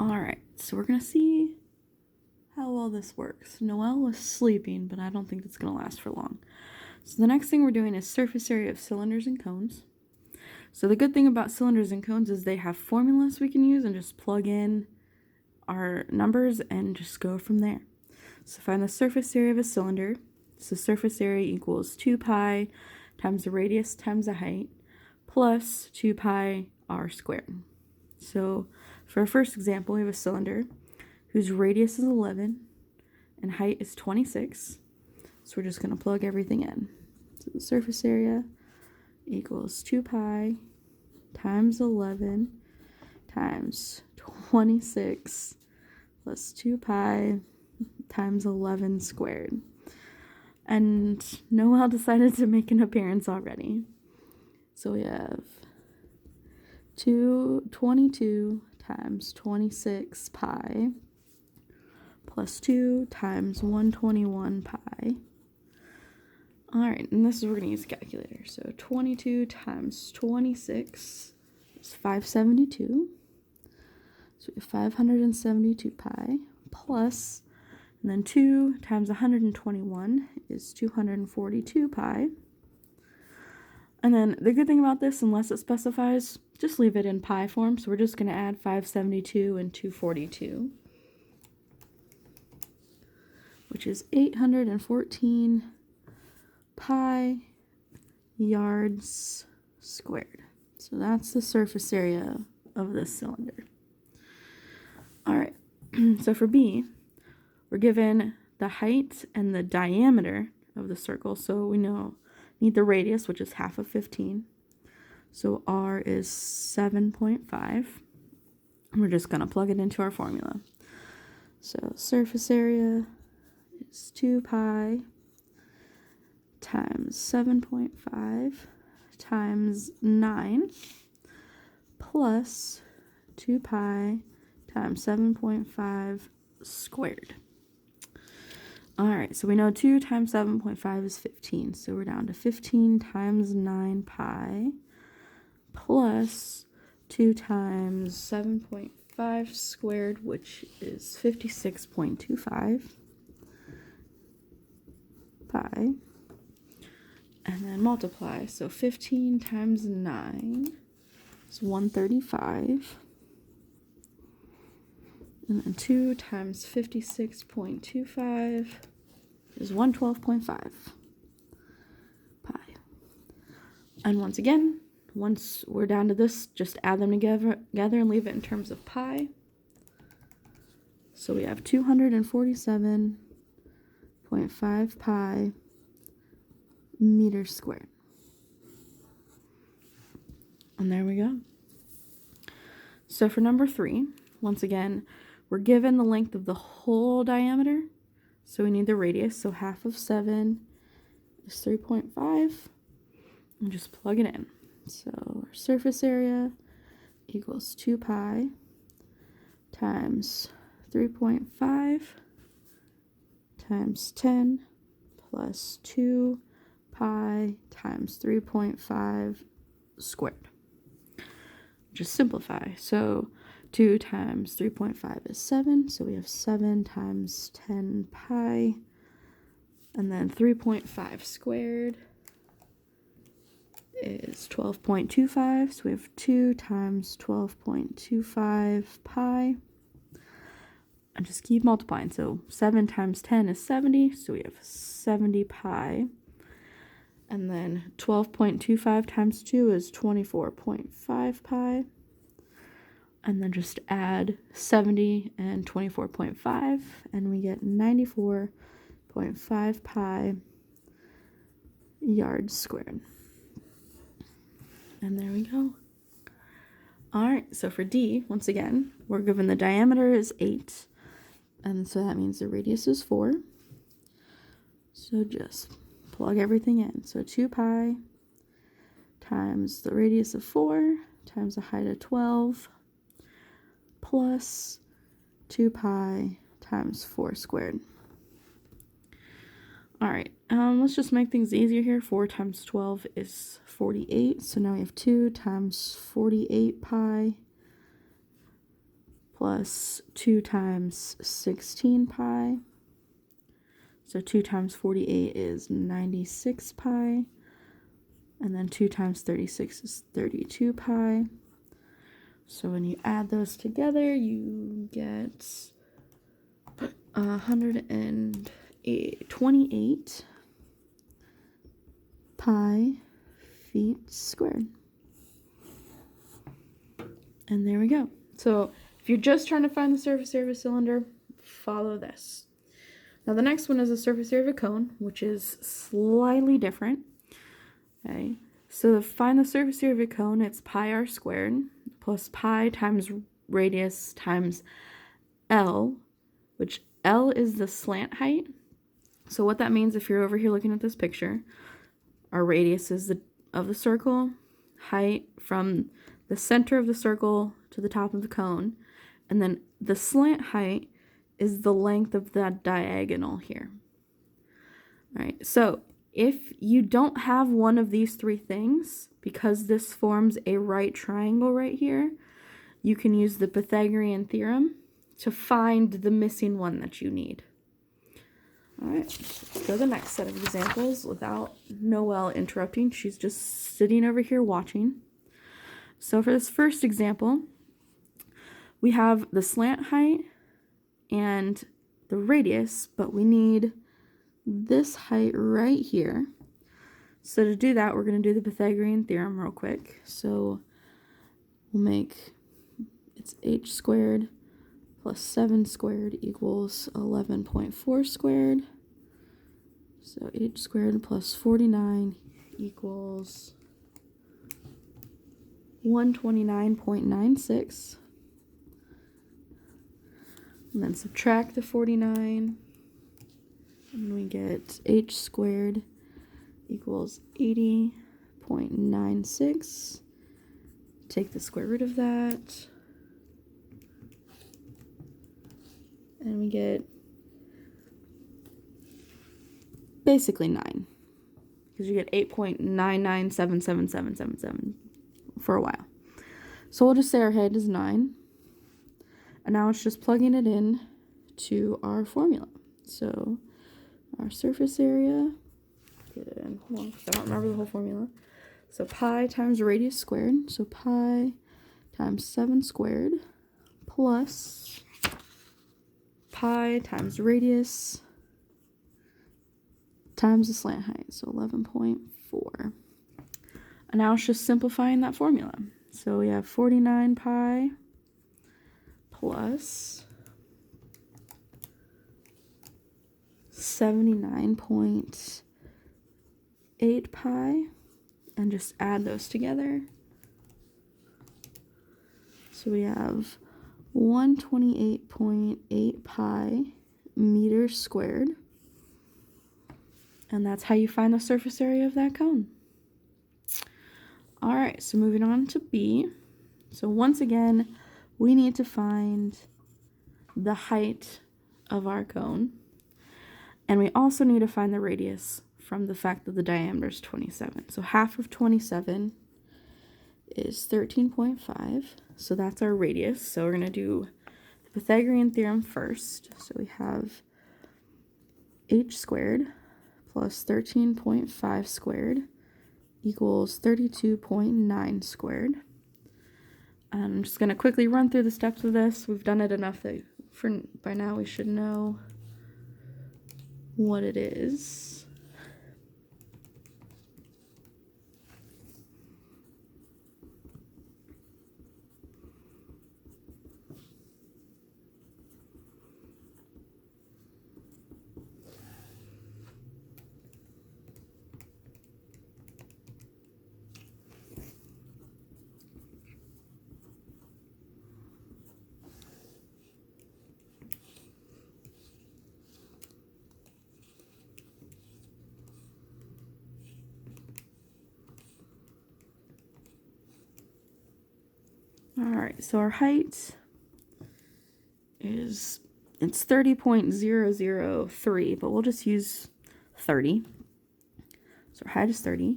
Alright, so we're going to see how well this works. Noelle was sleeping, but I don't think it's going to last for long. So the next thing we're doing is surface area of cylinders and cones. So the good thing about cylinders and cones is they have formulas we can use and just plug in our numbers and just go from there. So find the surface area of a cylinder. So surface area equals 2 pi times the radius times the height plus 2 pi r squared. So for our first example, we have a cylinder whose radius is 11 and height is 26. So we're just going to plug everything in. So the surface area equals 2 pi times 11 times 26 plus 2 pi times 11 squared. And Noelle decided to make an appearance already. So we have 22 times 26 pi plus 2 times 121 pi. Alright, and this is, we're going to use a calculator. So 22 times 26 is 572. So we have 572 pi plus, and then 2 times 121 is 242 pi. And then the good thing about this, unless it specifies, just leave it in pi form. So we're just going to add 572 and 242, which is 814 pi yards squared. So that's the surface area of this cylinder. All right, so for B, we're given the height and the diameter of the circle. So we need the radius, which is half of 15. So R is 7.5. And we're just going to plug it into our formula. So surface area is 2 pi times 7.5 times 9 plus 2 pi times 7.5 squared. Alright, so we know 2 times 7.5 is 15, so we're down to 15 times 9 pi plus 2 times 7.5 squared, which is 56.25 pi. And then multiply. So 15 times 9 is 135. And then 2 times 56.25 is 112.5 pi. And once again, once we're down to this, just add them together and leave it in terms of pi. So we have 247.5 pi meters squared. And there we go. So for number 3, once again, we're given the length of the whole diameter. So we need the radius. So half of 7 is 3.5. And just plug it in. So our surface area equals 2 pi times 3.5 times 10 plus 2 pi times 3.5 squared. Just simplify. So 2 times 3.5 is 7. So we have 7 times 10 pi. And then 3.5 squared is 12.25. So we have 2 times 12.25 pi. And just keep multiplying. So 7 times 10 is 70. So we have 70 pi. And then 12.25 times 2 is 24.5 pi. And then just add 70 and 24.5, and we get 94.5 pi yards squared. And there we go. All right, so for D, once again, we're given the diameter is 8, and so that means the radius is 4. So just plug everything in. So 2 pi times the radius of 4 times the height of 12 plus 2 pi times 4 squared. All right, let's just make things easier here. 4 times 12 is 48. So now we have 2 times 48 pi plus 2 times 16 pi. So 2 times 48 is 96 pi. And then 2 times 36 is 32 pi. So when you add those together, you get 128 pi feet squared. And there we go. So if you're just trying to find the surface area of a cylinder, follow this. Now the next one is the surface area of a cone, which is slightly different. Okay, so to find the surface area of a cone, it's pi r squared plus pi times radius times L, which L is the slant height. So what that means, if you're over here looking at this picture, our radius is of the circle, height from the center of the circle to the top of the cone, and then the slant height is the length of that diagonal here. All right, so if you don't have one of these three things, because this forms a right triangle right here, you can use the Pythagorean theorem to find the missing one that you need. All right, let's go to the next set of examples without Noelle interrupting. She's just sitting over here watching. So for this first example, we have the slant height and the radius, but we need this height right here. So to do that, we're going to do the Pythagorean theorem real quick. So we'll make it's h squared plus 7 squared equals 11.4 squared. So h squared plus 49 equals 129.96. And then subtract the 49. And we get h squared equals 80.96. Take the square root of that. And we get basically 9. Because you get 8.9977777 for a while. So we'll just say our head is 9. And now it's just plugging it in to our formula. So our surface area, good, hold on, because I don't remember the whole formula. So pi times radius squared, so pi times 7 squared plus pi times radius times the slant height, so 11.4. And now it's just simplifying that formula. So we have 49 pi plus 79.8 pi, and just add those together. So we have 128.8 pi meters squared. And that's how you find the surface area of that cone. All right, so moving on to B. So once again, we need to find the height of our cone. And we also need to find the radius from the fact that the diameter is 27. So half of 27 is 13.5. So that's our radius. So we're going to do the Pythagorean theorem first. So we have h squared plus 13.5 squared equals 32.9 squared. And I'm just going to quickly run through the steps of this. We've done it enough that by now we should know what it is. All right, so our height it's 30.003, but we'll just use 30. So our height is 30.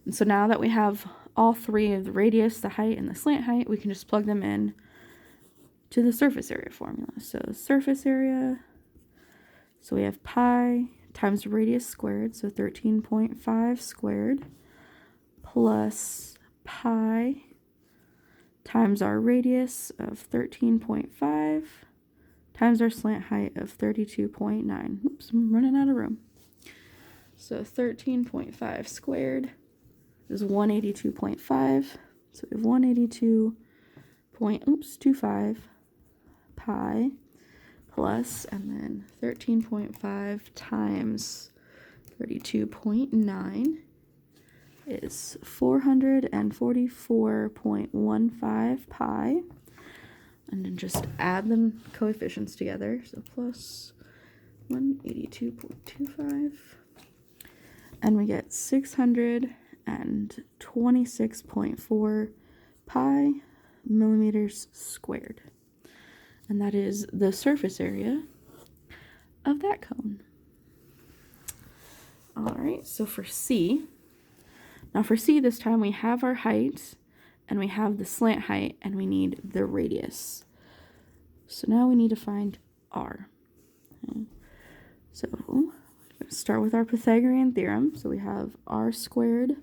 And so now that we have all three of the radius, the height, and the slant height, we can just plug them in to the surface area formula. So surface area, so we have pi times radius squared, so 13.5 squared, plus pi times our radius of 13.5 times our slant height of 32.9. Oops, I'm running out of room. So 13.5 squared is 182.5. So we have 182.25 pi plus, and then 13.5 times 32.9 is 444.15 pi. And then just add the coefficients together. So plus 182.25. And we get 626.4 pi millimeters squared. And that is the surface area of that cone. All right, so for C, now for C this time we have our height and we have the slant height and we need the radius. So now we need to find R. Okay. So we're going to start with our Pythagorean theorem. So we have R squared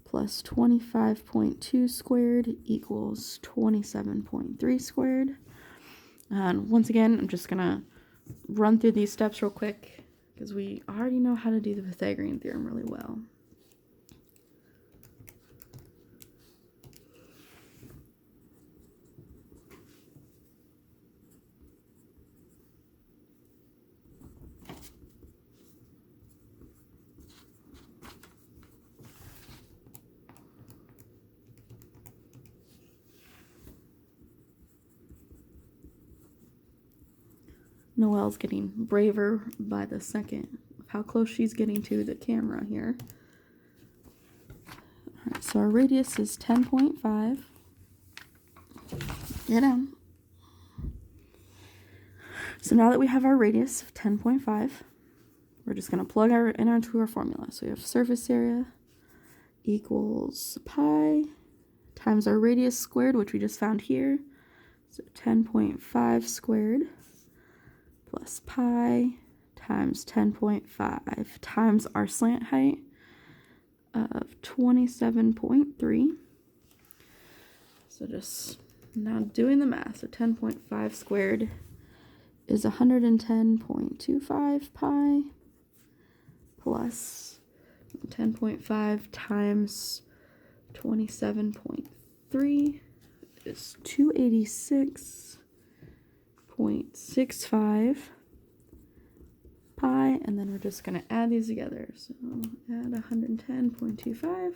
plus 25.2 squared equals 27.3 squared. And once again, I'm just going to run through these steps real quick because we already know how to do the Pythagorean theorem really well. Noelle's getting braver by the second of how close she's getting to the camera here. Alright, so our radius is 10.5. Get down. So now that we have our radius of 10.5, we're just going to plug into our formula. So we have surface area equals pi times our radius squared, which we just found here. So 10.5 squared plus pi times 10.5 times our slant height of 27.3. So just now doing the math. So 10.5 squared is 110.25 pi plus 10.5 times 27.3 is 286.65 pi, and then we're just going to add these together. So add 110.25,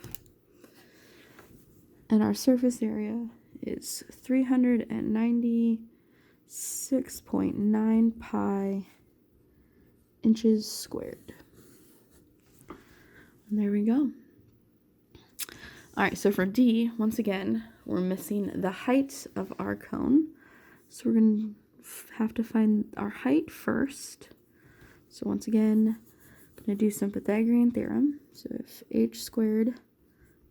and our surface area is 396.9 pi inches squared. And there we go. All right, so for D, once again, we're missing the height of our cone. So we're going to have to find our height first. So once again, I'm going to do some Pythagorean theorem. So if h squared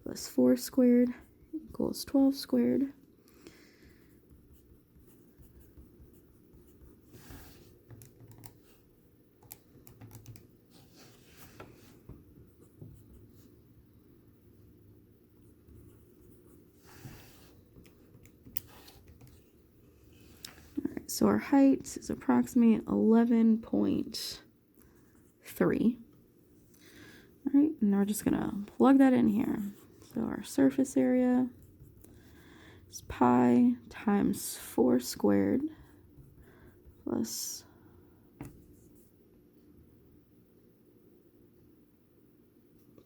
plus 4 squared equals 12 squared, so our height is approximately 11.3. All right, and now we're just going to plug that in here. So our surface area is pi times 4 squared plus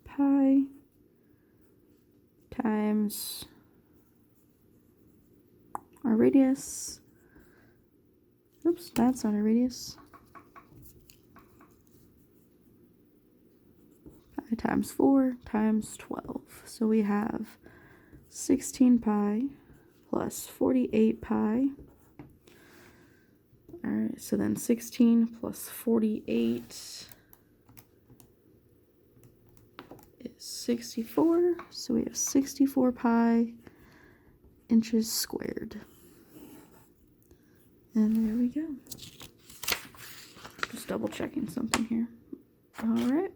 pi times our radius. Oops, that's not a radius. Pi times 4 times 12. So we have 16 pi plus 48 pi. Alright, so then 16 plus 48 is 64. So we have 64 pi inches squared. And there we go. Just double checking something here. All right.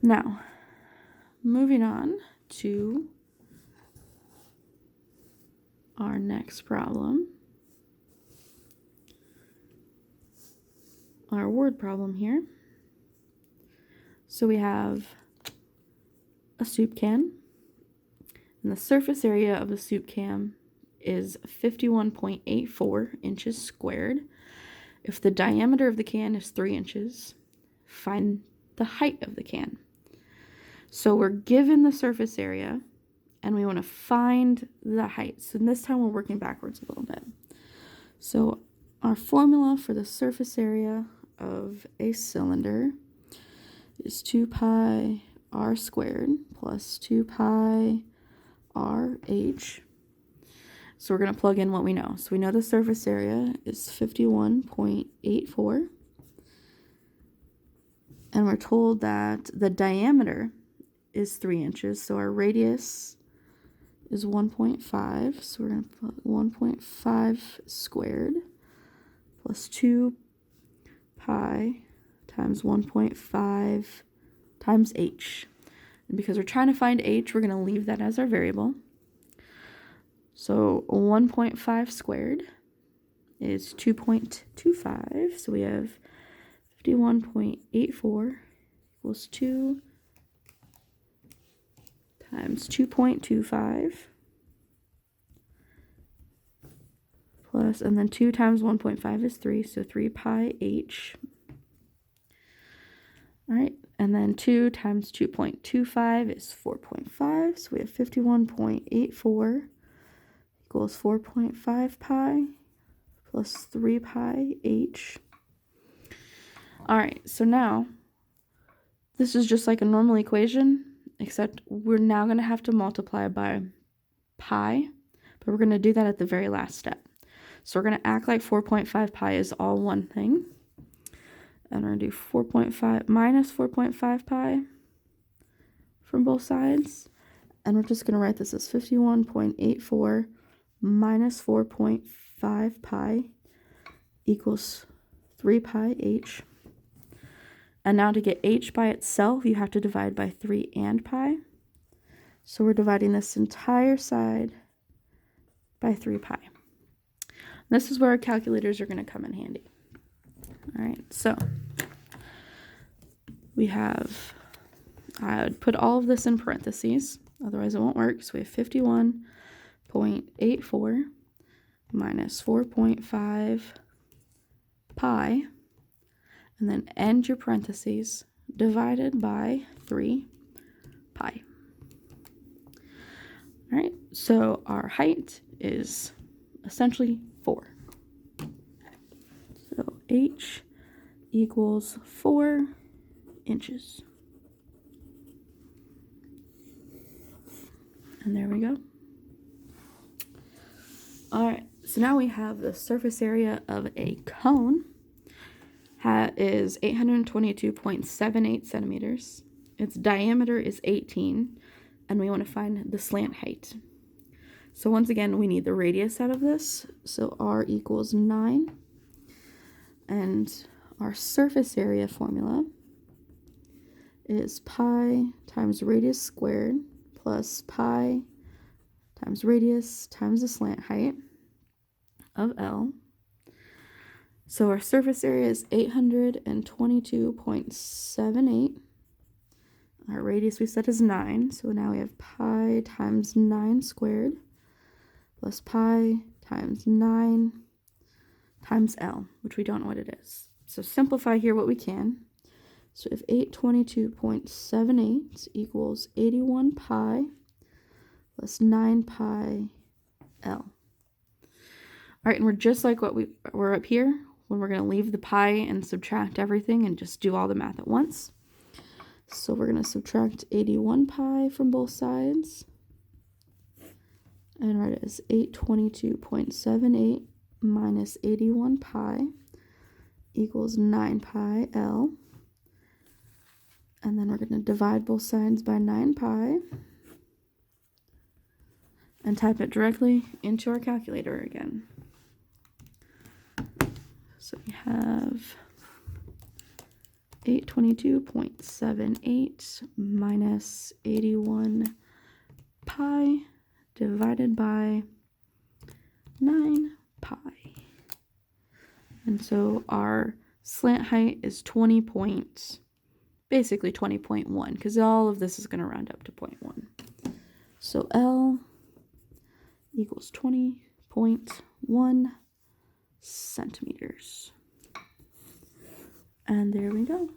Now, moving on to our next problem. Our word problem here. So we have a soup can, and the surface area of the soup can is 51.84 inches squared. If the diameter of the can is 3 inches, find the height of the can. So we're given the surface area, and we want to find the height. So this time we're working backwards a little bit. So our formula for the surface area of a cylinder is 2 pi r squared plus 2 pi r h. So we're going to plug in what we know. So we know the surface area is 51.84. And we're told that the diameter is 3 inches. So our radius is 1.5. So we're going to put 1.5 squared plus 2 pi times 1.5 times h. And because we're trying to find h, we're going to leave that as our variable. So 1.5 squared is 2.25. So we have 51.84 equals 2 times 2.25 plus, and then 2 times 1.5 is 3, so 3 pi h. All right, and then 2 times 2.25 is 4.5, so we have 51.84 equals 4.5 pi plus 3 pi h. All right, so now this is just like a normal equation, except we're now going to have to multiply by pi, but we're going to do that at the very last step. So we're going to act like 4.5 pi is all one thing. And we're going to do 4.5 minus 4.5 pi from both sides. And we're just going to write this as 51.84 minus 4.5 pi equals 3 pi h. And now to get h by itself, you have to divide by 3 and pi. So we're dividing this entire side by 3 pi. This is where our calculators are going to come in handy. All right, so we have, I would put all of this in parentheses, otherwise it won't work. So we have 51.84 minus 4.5 pi, and then end your parentheses, divided by 3 pi. All right, so our height is essentially 4. So h equals 4 inches. And there we go. All right, so now we have the surface area of a cone is 822.78 centimeters. Its diameter is 18, and we want to find the slant height. So once again, we need the radius out of this. So r equals 9. And our surface area formula is pi times radius squared plus pi times radius times the slant height of L. So our surface area is 822.78. Our radius we said is 9. So now we have pi times 9 squared plus pi times 9 times L, which we don't know what it is. So simplify here what we can. So if 822.78 equals 81 pi plus 9 pi L. All right, and we're just like what we're up here, when we're going to leave the pi and subtract everything and just do all the math at once. So we're going to subtract 81 pi from both sides and write it as 822.78 minus 81 pi equals 9 pi L. And then we're going to divide both sides by 9 pi and type it directly into our calculator again. So we have 822.78 minus 81 pi divided by 9 pi. And so our slant height is 20 points, basically 20.1, because all of this is going to round up to 0.1. So L equals 20.1 centimeters. And there we go.